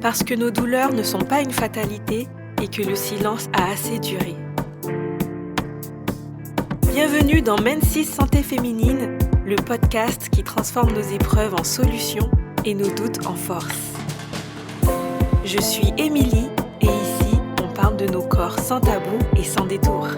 Parce que nos douleurs ne sont pas une fatalité et que le silence a assez duré. Bienvenue dans Mensis Santé Féminine, le podcast qui transforme nos épreuves en solutions et nos doutes en force. Je suis Émilie et ici, on parle de nos corps sans tabou et sans détour.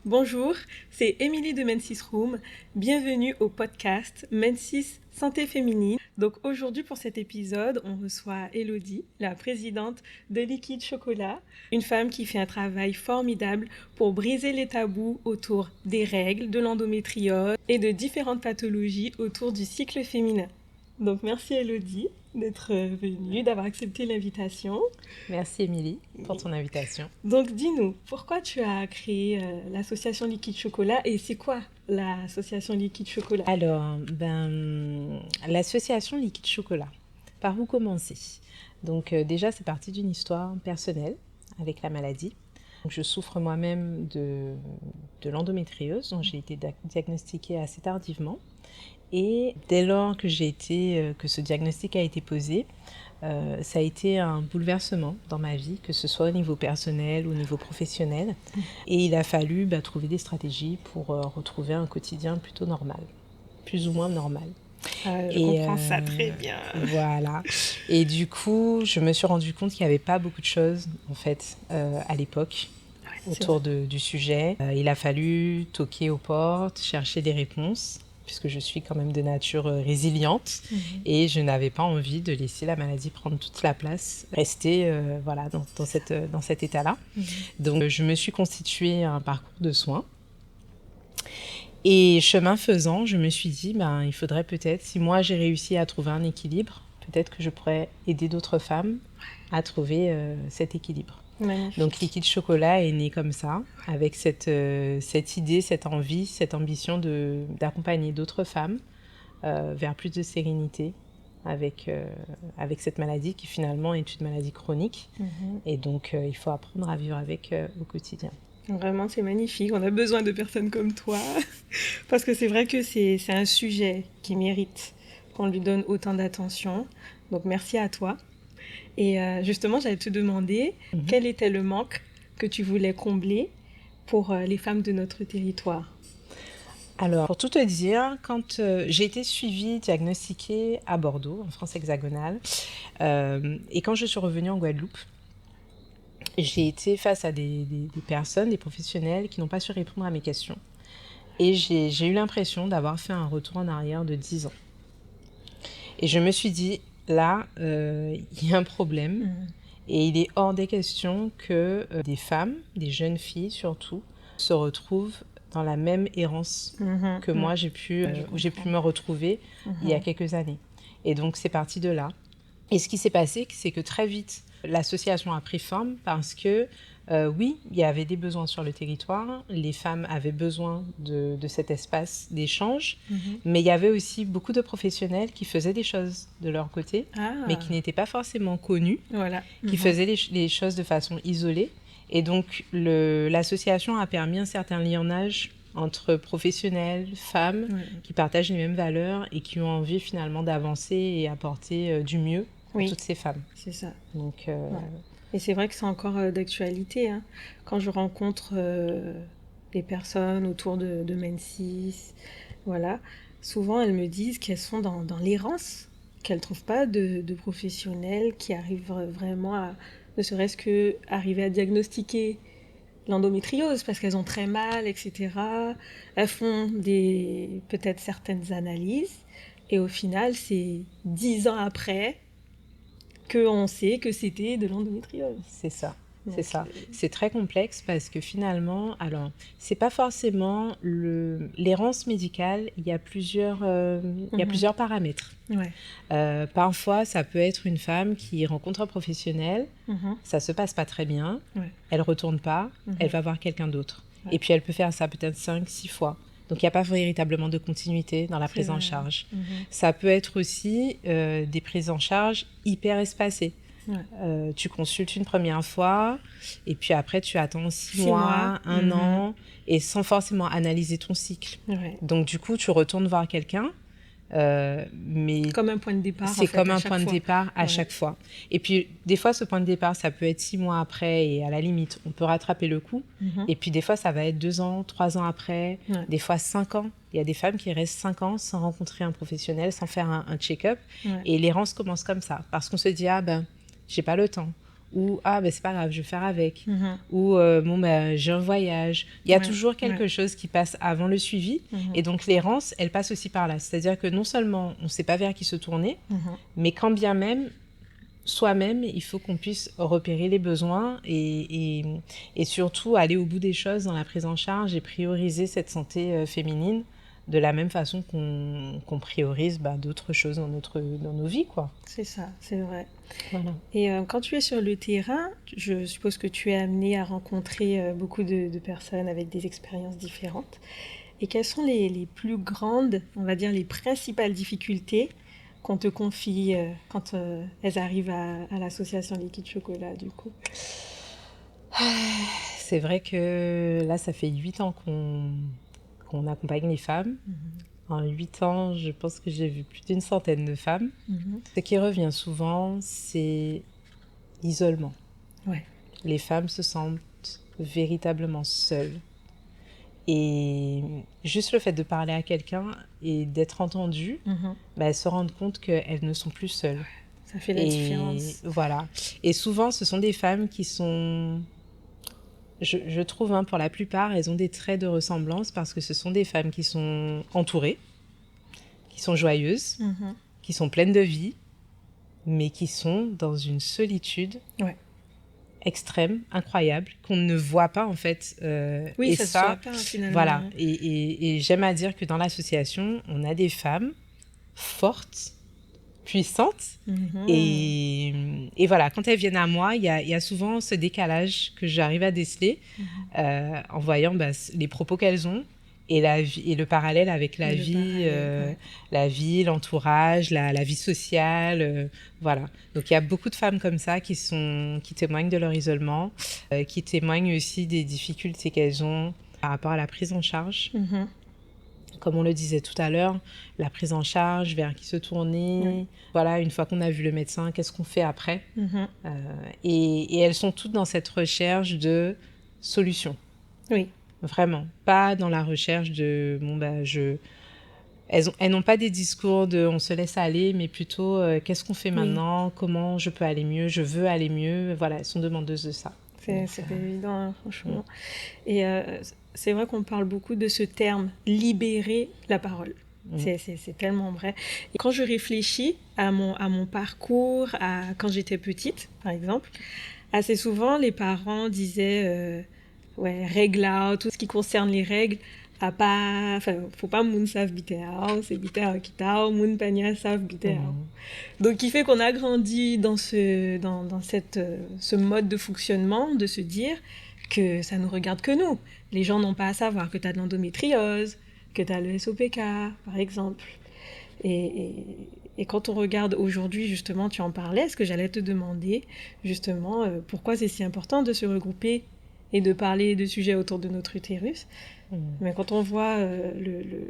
Bonjour, c'est Émilie de Mensis Room. Bienvenue au podcast Mensis Santé Féminine. Donc aujourd'hui pour cet épisode, on reçoit Elodie, la présidente de Liquide Chocolat, une femme qui fait un travail formidable pour briser les tabous autour des règles, de l'endométriose et de différentes pathologies autour du cycle féminin. Donc merci Elodie d'être venue, d'avoir accepté l'invitation. Merci Émilie pour ton invitation. Donc dis-nous, pourquoi tu as créé l'association Liquide Chocolat et c'est quoi l'association Liquide Chocolat ? Alors, l'association Liquide Chocolat, par où commencer ? Donc déjà, c'est parti d'une histoire personnelle avec la maladie. Donc, je souffre moi-même de l'endométriose, dont j'ai été diagnostiquée assez tardivement. Et dès lors que ce diagnostic a été posé, ça a été un bouleversement dans ma vie, que ce soit au niveau personnel ou au niveau professionnel. Et il a fallu trouver des stratégies pour retrouver un quotidien plutôt normal, plus ou moins normal. Je comprends ça très bien. Voilà. Et du coup, je me suis rendu compte qu'il n'y avait pas beaucoup de choses, en fait, à l'époque, autour du sujet. Il a fallu toquer aux portes, chercher des réponses, puisque je suis quand même de nature résiliente et je n'avais pas envie de laisser la maladie prendre toute la place, rester dans cet état-là. Donc, je me suis constituée un parcours de soins. Et chemin faisant, je me suis dit, il faudrait peut-être, si moi j'ai réussi à trouver un équilibre, peut-être que je pourrais aider d'autres femmes à trouver cet équilibre. Magnifique. Donc Liquide Chocolat est né comme ça, avec cette idée, cette envie, cette ambition d'accompagner d'autres femmes vers plus de sérénité avec cette maladie qui finalement est une maladie chronique. Et donc il faut apprendre à vivre avec au quotidien. Vraiment, c'est magnifique. On a besoin de personnes comme toi parce que c'est vrai que c'est un sujet qui mérite qu'on lui donne autant d'attention. Donc merci à toi. Et justement, j'allais te demander quel était le manque que tu voulais combler pour les femmes de notre territoire. Alors, pour tout te dire, quand j'ai été suivie, diagnostiquée à Bordeaux, en France hexagonale, et quand je suis revenue en Guadeloupe, j'ai été face à des personnes, des professionnels qui n'ont pas su répondre à mes questions. Et j'ai eu l'impression d'avoir fait un retour en arrière de 10 ans. Et je me suis dit, là, il y a un problème et il est hors des questions que des femmes, des jeunes filles surtout, se retrouvent dans la même errance que moi j'ai pu me retrouver il y a quelques années. Et donc c'est parti de là. Et ce qui s'est passé, c'est que très vite, l'association a pris forme parce que oui, il y avait des besoins sur le territoire, les femmes avaient besoin de cet espace d'échange, mais il y avait aussi beaucoup de professionnels qui faisaient des choses de leur côté, mais qui n'étaient pas forcément connus, qui faisaient les choses de façon isolée. Et donc, l'association a permis un certain lionnage entre professionnels, femmes, qui partagent les mêmes valeurs et qui ont envie finalement d'avancer et apporter du mieux pour toutes ces femmes. C'est ça. Donc, Et c'est vrai que c'est encore d'actualité. Quand je rencontre des personnes autour de Mensis, souvent elles me disent qu'elles sont dans l'errance, qu'elles ne trouvent pas de professionnels qui arrivent vraiment à, ne serait-ce qu'arriver à diagnostiquer l'endométriose parce qu'elles ont très mal, etc. Elles font peut-être certaines analyses et au final, c'est 10 ans après qu'on sait que c'était de l'endométriose. C'est ça. C'est ça. C'est très complexe parce que finalement, alors, c'est pas forcément l'errance médicale, il y a plusieurs paramètres. Parfois, ça peut être une femme qui rencontre un professionnel, ça se passe pas très bien, elle retourne pas, elle va voir quelqu'un d'autre. Et puis, elle peut faire ça peut-être 5-6 fois. Donc, il n'y a pas véritablement de continuité dans la prise en charge. Ça peut être aussi des prises en charge hyper espacées. Tu consultes une première fois et puis après tu attends 6 6 mois. mois, un an, et sans forcément analyser ton cycle. Ouais. Donc du coup, tu retournes voir quelqu'un, mais Comme un point de départ, c'est en fait, comme à un chaque point de fois. départ à Ouais. chaque fois. Et puis des fois, ce point de départ, ça peut être 6 mois après et à la limite, on peut rattraper le coup. Et puis des fois, ça va être 2 ans, 3 ans après, Ouais. des fois 5 ans. Il y a des femmes qui restent 5 ans sans rencontrer un professionnel, sans faire un check-up. Ouais. Et l'errance commence comme ça, parce qu'on se dit, ah ben, j'ai pas le temps. Ou, ah ben, c'est pas grave, je vais faire avec. Ou, bon ben, j'ai un voyage. Il y a Ouais, toujours quelque chose qui passe avant le suivi. Et donc, l'errance, elle passe aussi par là. C'est-à-dire que non seulement on sait pas vers qui se tourner, mais quand bien même, soi-même, il faut qu'on puisse repérer les besoins et surtout aller au bout des choses dans la prise en charge et prioriser cette santé féminine de la même façon qu'on priorise d'autres choses dans nos vies, quoi. C'est ça, c'est vrai. Voilà. Et quand tu es sur le terrain, je suppose que tu es amené à rencontrer beaucoup de personnes avec des expériences différentes. Et quelles sont les plus grandes, on va dire les principales difficultés qu'on te confie quand elles arrivent à l'association Liquide Chocolat, du coup? C'est vrai que là, ça fait 8 ans qu'on accompagne les femmes. En 8 ans, je pense que j'ai vu plus d'une centaine de femmes. Ce qui revient souvent, c'est l'isolement. Ouais. Les femmes se sentent véritablement seules. Et juste le fait de parler à quelqu'un et d'être entendue, elles se rendent compte qu'elles ne sont plus seules. Ça fait la différence. Voilà. Et souvent, ce sont des femmes qui sont... Je trouve, pour la plupart, elles ont des traits de ressemblance parce que ce sont des femmes qui sont entourées, qui sont joyeuses, qui sont pleines de vie, mais qui sont dans une solitude extrême, incroyable, qu'on ne voit pas en fait. Oui, et ça se voit pas finalement. Voilà. Et j'aime à dire que dans l'association, on a des femmes fortes, puissantes. Et voilà, quand elles viennent à moi, il y a souvent ce décalage que j'arrive à déceler en voyant les propos qu'elles ont et le parallèle avec la vie, l'entourage, la vie sociale. Voilà. Donc il y a beaucoup de femmes comme ça qui témoignent de leur isolement, qui témoignent aussi des difficultés qu'elles ont par rapport à la prise en charge. Comme on le disait tout à l'heure, la prise en charge, vers qui se tourner. Voilà, une fois qu'on a vu le médecin, qu'est-ce qu'on fait après et elles sont toutes dans cette recherche de solutions. Oui. Vraiment. Pas dans la recherche de... Elles n'ont pas des discours de on se laisse aller, mais plutôt qu'est-ce qu'on fait maintenant, comment je peux aller mieux, je veux aller mieux. Voilà, elles sont demandeuses de ça. C'est évident, hein, franchement. Et c'est vrai qu'on parle beaucoup de ce terme, libérer la parole. C'est tellement vrai. Et quand je réfléchis à mon parcours, à quand j'étais petite, par exemple, assez souvent, les parents disaient règle out, tout ce qui concerne les règles, faut pas moun savent biteao, c'est biteao kitao, moun pania savent biteao. Donc, qui fait qu'on a grandi dans ce mode de fonctionnement, de se dire que ça nous regarde que nous. Les gens n'ont pas à savoir que tu as de l'endométriose, que tu as le SOPK, par exemple. Et quand on regarde aujourd'hui, justement, tu en parlais, est-ce que j'allais te demander, justement, pourquoi c'est si important de se regrouper et de parler de sujets autour de notre utérus. Mais quand on voit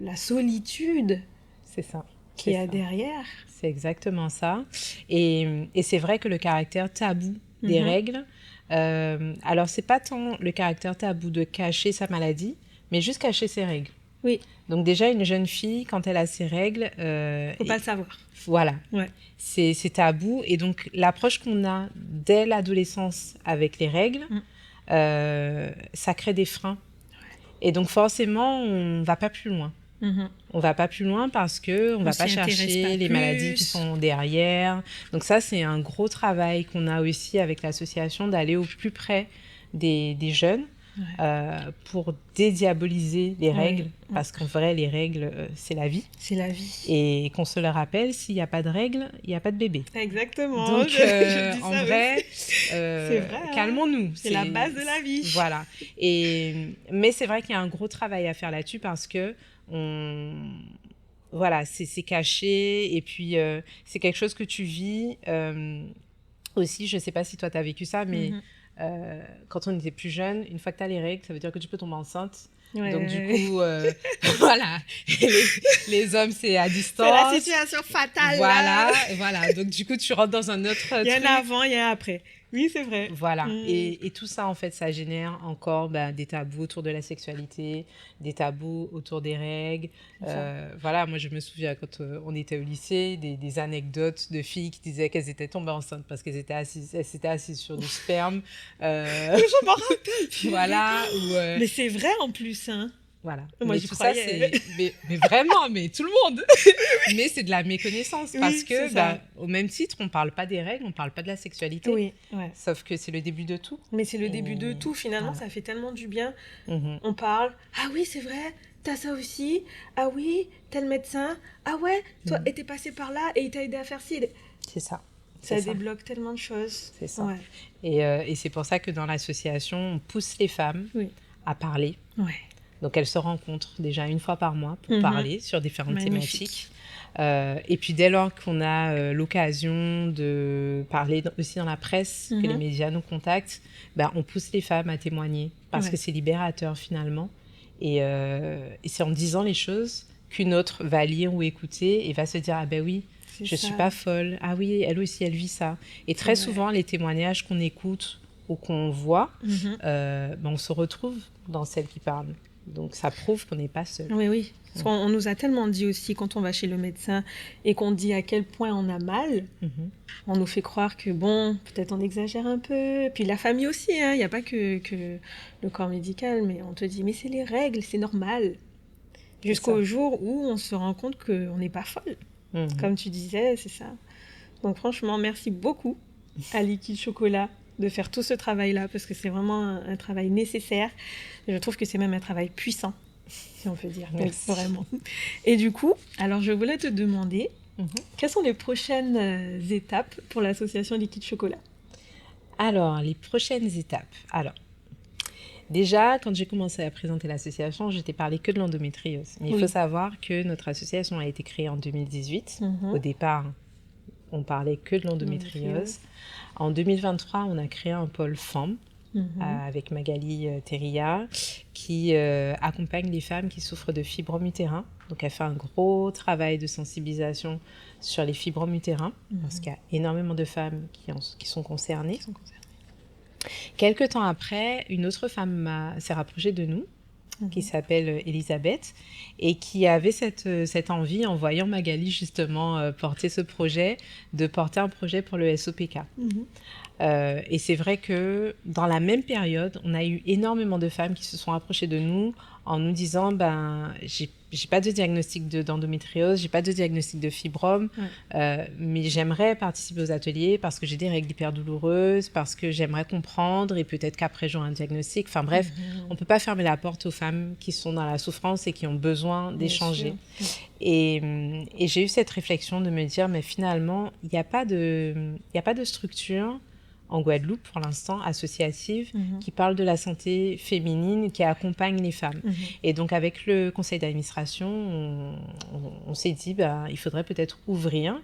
la solitude c'est ça. qu'il y a derrière... C'est exactement ça. Et c'est vrai que le caractère tabou des règles, alors c'est pas tant le caractère tabou de cacher sa maladie, mais juste cacher ses règles. Oui. Donc déjà, une jeune fille, quand elle a ses règles... faut pas le savoir. Voilà. Ouais. C'est tabou. Et donc, l'approche qu'on a dès l'adolescence avec les règles, ça crée des freins. Et donc, forcément, on va pas plus loin. On va pas plus loin parce qu'on va pas chercher les maladies qui sont derrière. Donc ça, c'est un gros travail qu'on a aussi avec l'association, d'aller au plus près des jeunes pour dédiaboliser les règles. Parce qu'en vrai, les règles, c'est la vie. C'est la vie. Et qu'on se le rappelle, s'il n'y a pas de règles, il n'y a pas de bébé. Exactement. Donc, je dis en ça vrai, c'est vrai, calmons-nous. C'est la base de la vie. Voilà. Mais c'est vrai qu'il y a un gros travail à faire là-dessus parce que voilà, c'est caché et puis c'est quelque chose que tu vis Aussi, je sais pas si toi tu as vécu ça, mais Mhm. quand on était plus jeune, une fois que tu as les règles, ça veut dire que tu peux tomber enceinte. Ouais, Donc du ouais, ouais. coup, voilà, les hommes, c'est à C'est la distance. situation fatale là. Voilà. Donc du coup, tu rentres dans un autre Il y a un truc. avant, il y a un après. Oui, c'est vrai. Voilà. Mhm. Et tout ça, en fait, ça génère encore des tabous autour de la sexualité, des tabous autour des règles. C'est ça. Voilà, moi, je me souviens quand on était au lycée, des anecdotes de filles qui disaient qu'elles étaient tombées enceintes parce elles s'étaient assises sur du sperme. Euh, Je m'en rappelle, purée. voilà. Mais c'est vrai en plus, hein. Voilà. Moi, Mais j'y tout ça, croyais. c'est. Mais vraiment, mais tout le monde. Mais c'est de la méconnaissance parce Oui, c'est que, ça. au même titre, on parle pas des règles, on parle pas de la sexualité. Oui, ouais. Sauf que c'est le début de tout. Mais c'est le début de Et tout. Finalement, voilà. ça fait tellement du bien. Mhm, On parle. Ah oui, c'est vrai. T'as ça aussi. Ah oui, tel médecin. Ah ouais, toi, mhm. et t'es passé par là et il t'a aidé à faire ci. C'est ça. C'est Ça ça. débloque tellement de choses. C'est ça. Ouais. Et c'est pour ça que dans l'association, on pousse les femmes Oui. à parler. Ouais. Donc elles se rencontrent déjà une fois par mois pour Mhm. parler sur différentes Magnifique. thématiques. Et puis dès lors qu'on a l'occasion de parler aussi dans la presse, que les Mhm. médias nous contactent, on pousse les femmes à témoigner parce que Ouais. c'est libérateur finalement. Et c'est en disant les choses qu'une autre va lire ou écouter et va se dire ah ben oui, C'est je ça. suis pas folle, ah oui, elle aussi elle vit ça. Et C'est très vrai. souvent les témoignages qu'on écoute ou qu'on voit, Mhm. on se retrouve dans celles qui parlent. Donc ça prouve qu'on n'est pas seul. Oui, oui. Parce Mm. qu'on on nous a tellement dit aussi quand on va chez le médecin et qu'on dit à quel point on a mal, Mhm. on nous fait croire que bon, peut-être on exagère un peu. Puis la famille aussi, hein. Il n'y a pas que le corps médical, mais on te dit, mais c'est les règles, c'est normal. C'est ça. Jusqu'au jour où on se rend compte qu'on n'est pas folle. Mhm. Comme tu disais, c'est ça. Donc franchement, merci beaucoup à Liquide Chocolat de faire tout ce travail-là, parce que c'est vraiment un travail nécessaire. Et je trouve que c'est même un travail puissant, si on peut dire. Oui, Merci. vraiment. Et du coup, alors je voulais te demander, Mhm. quelles sont les prochaines étapes pour l'association Liquide Chocolat? Alors, les prochaines étapes. Alors, déjà, quand j'ai commencé à présenter l'association, je t'ai parlé que de l'endométriose. Mais il faut Oui. savoir que notre association a été créée en 2018. Au Mhm. départ, on parlait que de l'endométriose. L'endométriose. En 2023, on a créé un pôle femmes Mhm. avec Magali Terria qui accompagne les femmes qui souffrent de fibromes utérins. Donc, elle fait un gros travail de sensibilisation sur les fibromes utérins parce Mhm. qu'il y a énormément de femmes qui sont concernées. Qui sont concernés. Quelques temps après, une autre femme s'est rapprochée de nous qui Mhm. s'appelle Elisabeth et qui avait cette envie, en voyant Magali justement porter ce projet, de porter un projet pour le SOPK. Mhm. Et c'est vrai que dans la même période, on a eu énormément de femmes qui se sont approchées de nous en nous disant j'ai pas de diagnostic d'endométriose, j'ai pas de diagnostic de fibrome, Ouais. mais j'aimerais participer aux ateliers parce que j'ai des règles hyper douloureuses, parce que j'aimerais comprendre et peut-être qu'après j'aurai un diagnostic. Enfin bref, on Mhm. peut pas fermer la porte aux femmes qui sont dans la souffrance et qui ont besoin Bien sûr. d'échanger. Et j'ai eu cette réflexion de me dire, mais finalement, il n'y a pas de structure en Guadeloupe pour l'instant associative Mhm. qui parle de la santé féminine, qui accompagne les femmes. Mhm. Et donc avec le conseil d'administration, on s'est dit, il faudrait peut-être ouvrir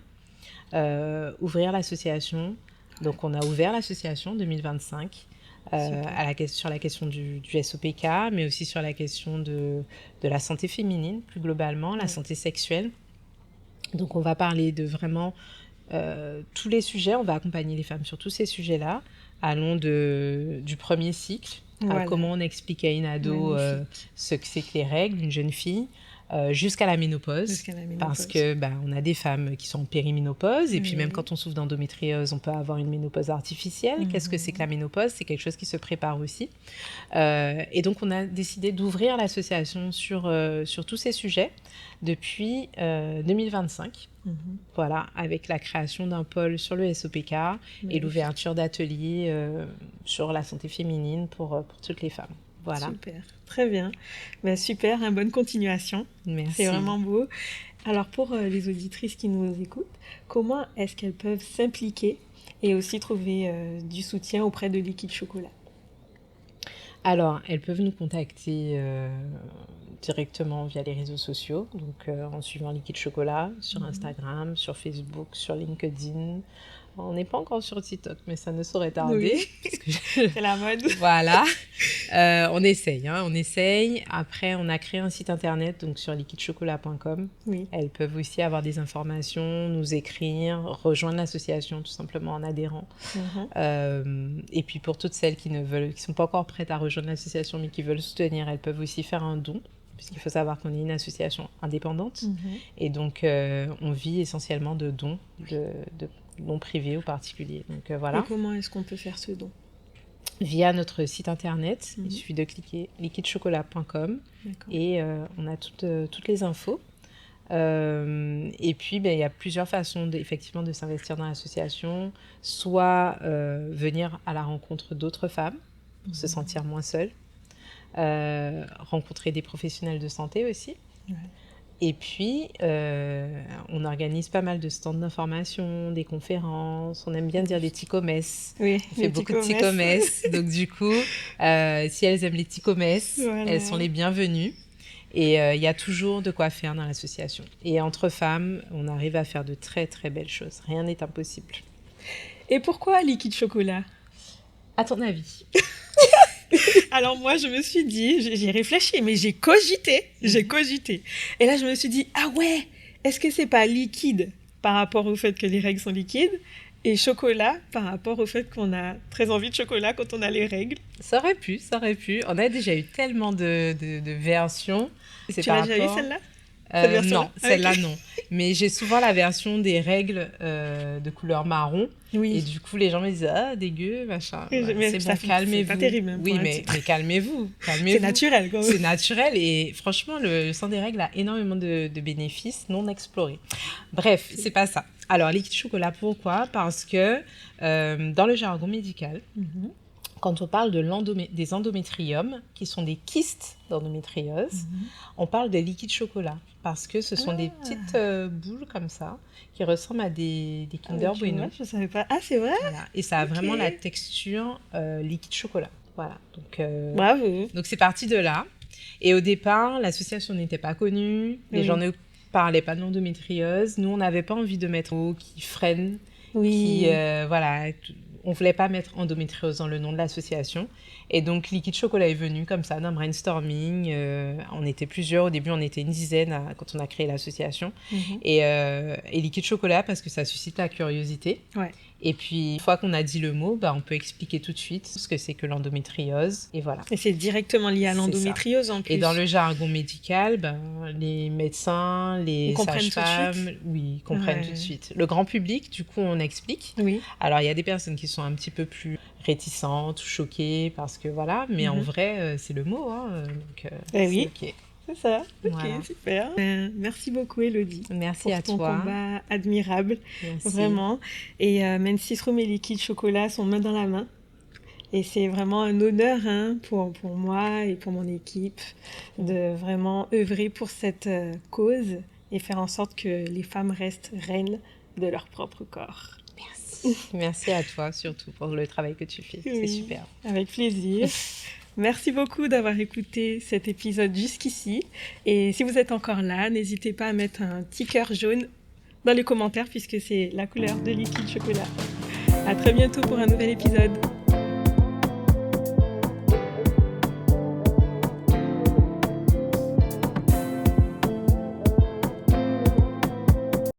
l'association. Donc on a ouvert l'association en 2025 Super. sur la question du SOPK, mais aussi sur la question de la santé féminine, plus globalement, la Ouais. santé sexuelle. Donc on va parler de vraiment tous les sujets, on va accompagner les femmes sur tous ces sujets-là. Allons du premier cycle, à Voilà. comment on explique à une ado Magnifique. ce que c'est que les règles, une jeune fille, jusqu'à la ménopause. Jusqu'à la Parce ménopause. que on a des femmes qui sont en périménopause, et puis même Oui. quand on souffre d'endométriose, on peut avoir une ménopause artificielle. Qu'est-ce que c'est que la Mhm. ménopause? C'est quelque chose qui se prépare aussi. Et donc, on a décidé d'ouvrir l'association sur tous ces sujets depuis 2025. Mhm. Voilà, avec la création d'un pôle sur le SOPK et Magnifique. l'ouverture d'ateliers sur la santé féminine pour toutes les femmes. Voilà, Super. Très bien. Ben, super. Hein, bonne continuation. C'est merci. vraiment beau. Alors, pour les auditrices qui nous écoutent, comment est-ce qu'elles peuvent s'impliquer et aussi trouver du soutien auprès de Liquide Chocolat? Alors, elles peuvent nous contacter directement via les réseaux sociaux, donc en suivant Liquide Chocolat sur Instagram, sur Facebook, sur LinkedIn. On n'est pas encore sur TikTok, mais ça ne saurait tarder. Oui. Parce que C'est la mode. Voilà. On essaye, hein, on essaye. Après, on a créé un site internet donc sur liquidechocolat.com. Oui. Elles peuvent aussi avoir des informations, nous écrire, rejoindre l'association tout simplement en adhérant. Et puis pour toutes celles qui sont pas encore prêtes à rejoindre l'association mais qui veulent soutenir, elles peuvent aussi faire un don. Puisqu'il faut savoir qu'on est une association indépendante. Et donc, on vit essentiellement de dons, de dons privés ou particuliers. Donc, voilà. Et comment est-ce qu'on peut faire ce don? Via notre site internet, il suffit de cliquer liquidechocolat.com et on a toutes les infos. Et puis, il y a plusieurs façons effectivement de s'investir dans l'association. Soit venir à la rencontre d'autres femmes pour se sentir moins seule. Rencontrer des professionnels de santé aussi. Et puis, on organise pas mal de stands d'information, des conférences. On aime bien dire des ticomesses. Oui, on fait beaucoup de ticomesses. Donc, du coup, si elles aiment les ticomesses, elles sont les bienvenues. Et il y a toujours de quoi faire dans l'association. Et entre femmes, on arrive à faire de très, très belles choses. Rien n'est impossible. Et pourquoi Liquide Chocolat? À ton avis? Alors moi, je me suis dit, j'ai réfléchi, mais j'ai cogité. Et là, je me suis dit, ah ouais, est-ce que c'est pas liquide par rapport au fait que les règles sont liquides et chocolat par rapport au fait qu'on a très envie de chocolat quand on a les règles? Ça aurait pu. On a déjà eu tellement de versions. Tu l'as déjà eu celle-là? Non, celle-là non. Mais j'ai souvent la version des règles de couleur marron. Oui. Et du coup, les gens me disent « Ah, dégueu, machin. » C'est bon, calmez-vous. C'est pas terrible. Même oui, mais calmez-vous. C'est naturel quand même. C'est naturel et franchement, le sang des règles a énormément de bénéfices non explorés. Bref, c'est pas ça. Alors, liquide chocolat, pourquoi? Parce que dans le jargon médical, quand on parle des endométriomes, qui sont des kystes d'endométriose, on parle de liquide chocolat. Parce que ce sont des petites boules comme ça, qui ressemblent à des Kinder Bueno. Je ne savais pas. Ah, c'est vrai? Voilà. Et ça a vraiment la texture liquide chocolat. Voilà. Donc, bravo. Donc, c'est parti de là. Et au départ, l'association n'était pas connue. Les gens ne parlaient pas de l'endométriose. Nous, on n'avait pas envie de mettre mots qui freinent. Qui, voilà... On ne voulait pas mettre endométriose dans le nom de l'association. Et donc, Liquide Chocolat est venu comme ça, d'un brainstorming. On était plusieurs. Au début, on était une dizaine quand on a créé l'association. Et Liquide Chocolat, parce que ça suscite la curiosité. Ouais. Et puis, une fois qu'on a dit le mot, on peut expliquer tout de suite ce que c'est que l'endométriose. Et voilà. Et c'est directement lié à l'endométriose en plus. Et dans le jargon médical, les médecins, les sages-femmes, comprennent tout de suite. Le grand public, du coup, on explique. Oui. Alors, il y a des personnes qui sont un petit peu plus réticentes, choquées, parce que voilà. Mais en vrai, c'est le mot. Hein, donc, oui. OK. C'est ça. Ok, voilà. super. Merci beaucoup, Élodie. Merci à toi. Pour ton combat admirable. Merci. Vraiment. Et Mensis Rhum et Liquide Chocolat sont main dans la main. Et c'est vraiment un honneur pour moi et pour mon équipe de vraiment œuvrer pour cette cause et faire en sorte que les femmes restent reines de leur propre corps. Merci. Merci à toi surtout pour le travail que tu fais. C'est super. Avec plaisir. Merci beaucoup d'avoir écouté cet épisode jusqu'ici. Et si vous êtes encore là, n'hésitez pas à mettre un petit cœur jaune dans les commentaires puisque c'est la couleur de Liquide Chocolat. À très bientôt pour un nouvel épisode.